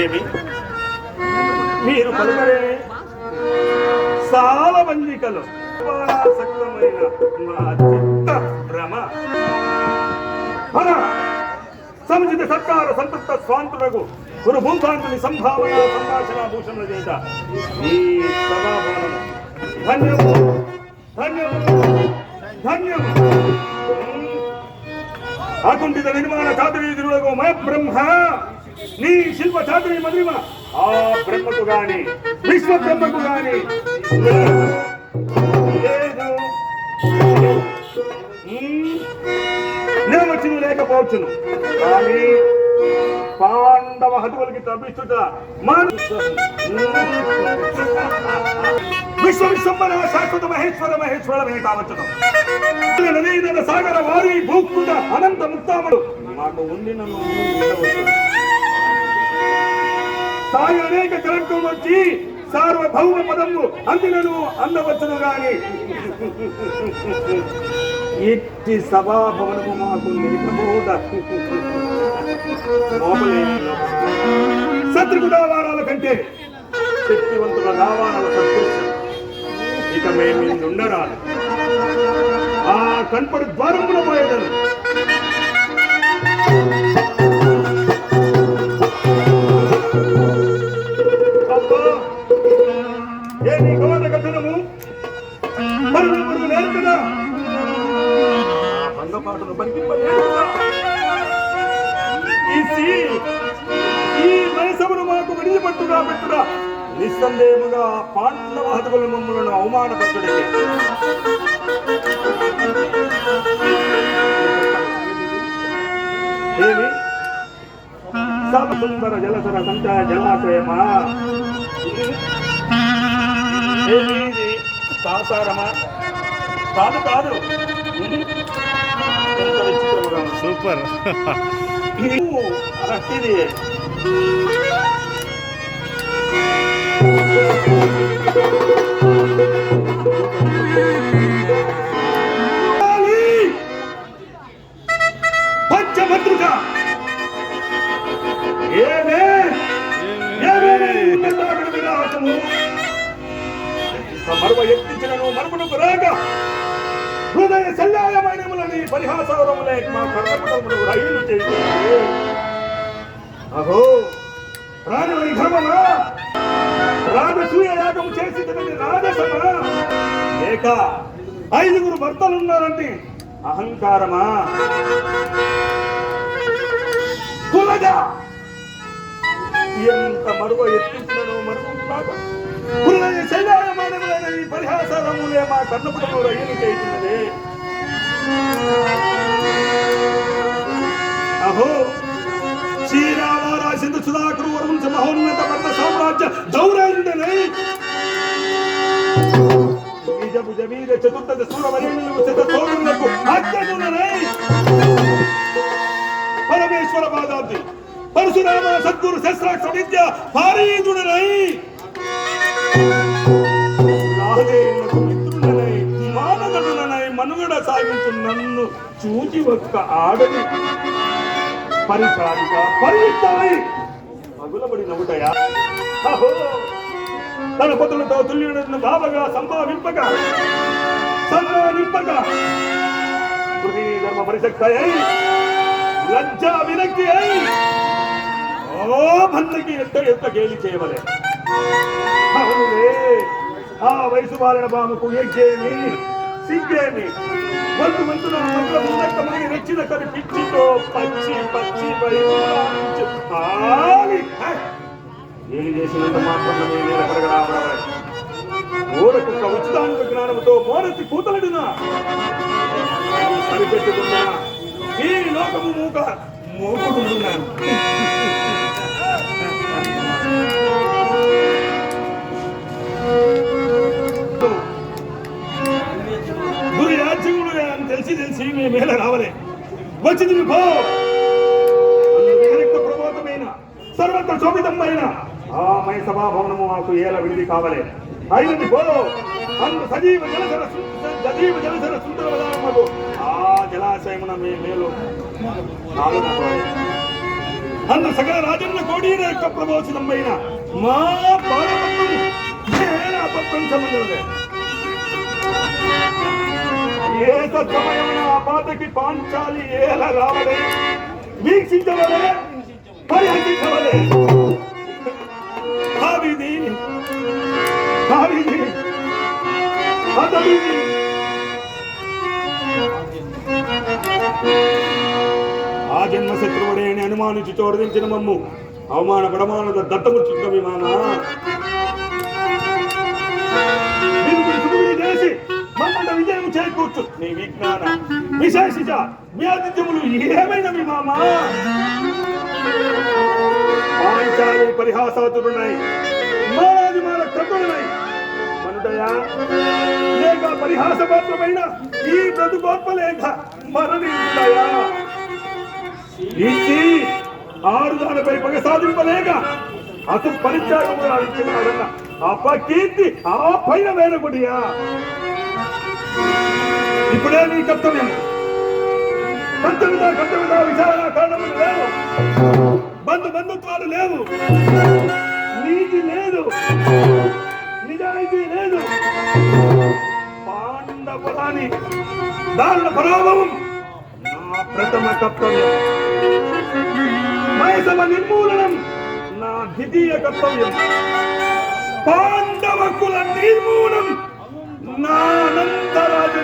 ఏమి మీరు పలుకరే సాలవంజికలు సక్తమైన మా చిత్త భ్రమ సముచిత సత్కార సంతృప్త స్వాంతులకు గురు భూతాంతుని సంభావన సంభాషణ భూషణ చేత ఈ సభాభవనము ధన్యము ధన్యము ధన్యము. అకుంఠిత నిర్మాణ చాతురీదులకు మయ బ్రహ్మ నీ శిల్ప చాతురీ మధురిమ ఆ బ్రహ్మకు గాని విశ్వ బ్రహ్మకు గాని లేదు. నేమచ్చును లేకపోవచ్చును కానీ పాండవ హతువులకి తప్పిస్తుట విశ్వ విశ్వంబర శాశ్వత మహేశ్వర మహేశ్వరమే కావచ్చును. నదీనద సాగర వారి భూకృత అనంత ముక్తాముడు మాకు ఉంది. నన్ను సాయి అనేక కలంకం వచ్చి సార్వభౌమ పదము అందినను అందవచ్చును గాని ఇట్టి సభాభవనము మాకు లేకపోద శత్రుకు దావారాల కంటే శక్తివంతుల దావారాల సదృశ్యం. ఇక మేము ఉండరాదు. ఆ కన్పడి ద్వారమున పోయేదను. ఏమి గోడ కథనము మరుగు లేదు కదా. భంగపాటును పరికింపలేదు కదా. ఈ నైసమును మాకు విడిచిపట్టుగా పెట్టుగా నిస్సందేహముగా పాండవ హతువుల మమ్ములను అవమానపరచుడే. ఏమి సుందర జలసర సంచార జలాశయమా సాసారమా కాదు కాదు. సూపర్. ఇది పంచభద్రుక ఏమే విరాసము మరువ ఎత్తించినను మరుపునకు రాక హృదయ శల్యాయమైనములని పరిహాసవరములే మా కర్ణపటములు రైలు చేయుచున్నది. అహో ప్రాణవైఘవమా రాజసూయ యాగము చేసి రాజసమా లేక 5 భర్తలున్నారంటే అహంకారమా కులగా ఎంత మరువ ఎత్తించినను మరుపు రాక హృదయ శల్యాయమైనములైన ఈ పరిహాసవరములే మా కర్ణపటములు రైలు చేయుచున్నది. అహో శ్రీరామారా సింధు సుధాకరు వరవంశ మహోన్నత వర్ణ సామ్రాజ్య దౌరాయుడనై నిజభుజ వీర చతుర్థ సూరవరేణులు శతతోరులకు అత్యనుడనై పరమేశ్వర పాదాబ్ది పరశురామ సద్గురు శస్త్రాక్ష విద్య పారీదుడనై నాదేళ్లకు మిత్రుడనై మానవుడనై మనుగడ సాగించు నన్ను చూచి ఒక్క ఆడది పరిచారిక పరియుక్తమై పగులబడి నవ్వుటయా. తన పొతులతో తుల్యుడను బావగా సంభావింపగా సన్మానింపగా గృహిణీ ధర్మ పరిశక్తి అయి లజ్జా విరక్తి అయి ఓ భంతకి ఎంత గేలి చేయవలే. అవునులే ఆ వయసు బాలిన బామకు ఎగ్గేమి సిగ్గేమి వంతు వంతున ముందక్కమని రెచ్చిన కరి పిచ్చితో పచ్చి పచ్చి ఏమి చేసినంత మాత్రం ఊరకుక్క ఉచితాంగ జ్ఞానంతో మోనెత్తి కూతలడినా సరిపెట్టుకున్నా ఈ లోకము మూకుడున్నాను. దుర్యాజ్యముడు అని తెలిసి మేమేలా రావలే వచ్చింది పో. విరక్త ప్రబోధమైన సర్వత్ర శోభితమైన ఆ మయ సభాభవనము మాకు ఏల విడిది కావలే. అయినది పో. అందు సజీవ జలసర సుందరవదానములు ఆ జలాశయమున మేలు అందు సకల రాజన్న కోడీర యొక్క ప్రబోచనమైన మా పాలపత్రం అబద్ధం సంబంధం ఏ సమయమున ఆ పాతకి పాంచాలి ఏల రావలే వీక్షించవలే పరిహరించవలే కావిది అతడిది ఆ జన్మ శత్రువుడే అని అనుమానించి చోడించిన మమ్ము అవమాన పడమానద దత్తముచ్చుక విమాన చేసి మమ్మల్ని విజయం చేకూర్చు నీ విజ్ఞాన విశేషిత మీ ఆతిథ్యములు ఏమైనవి మామా పాంచాలి పరిహాసాతులున్నాయి మాది మాల కథలున్నాయి మనుడయా లేక పరిహాస మాత్రమైన ఈ బ్రతుకోత్మలేక మరణించుడయా ఇచ్చి ఆరుదానిపై పగ సాధింపలేక అసు పరిత్యాగము ఇచ్చినాడన్న అపకీర్తి ఆ పైన వేరకుడియా ఇప్పుడే నీ కర్తవ్యం కర్తవ్యత విచారణ కారణములు లేవు బంధుత్వాలు లేవు నీతి లేదు నిజాయితీ లేదు పాండవులాని దారుణ పరాభవం నా ప్రథమ కర్తవ్యం మైసవ నిర్మూలనం నా ద్వితీయ కర్తవ్యం పాండవ కుల నిర్మూలనం నా అనంతరాజు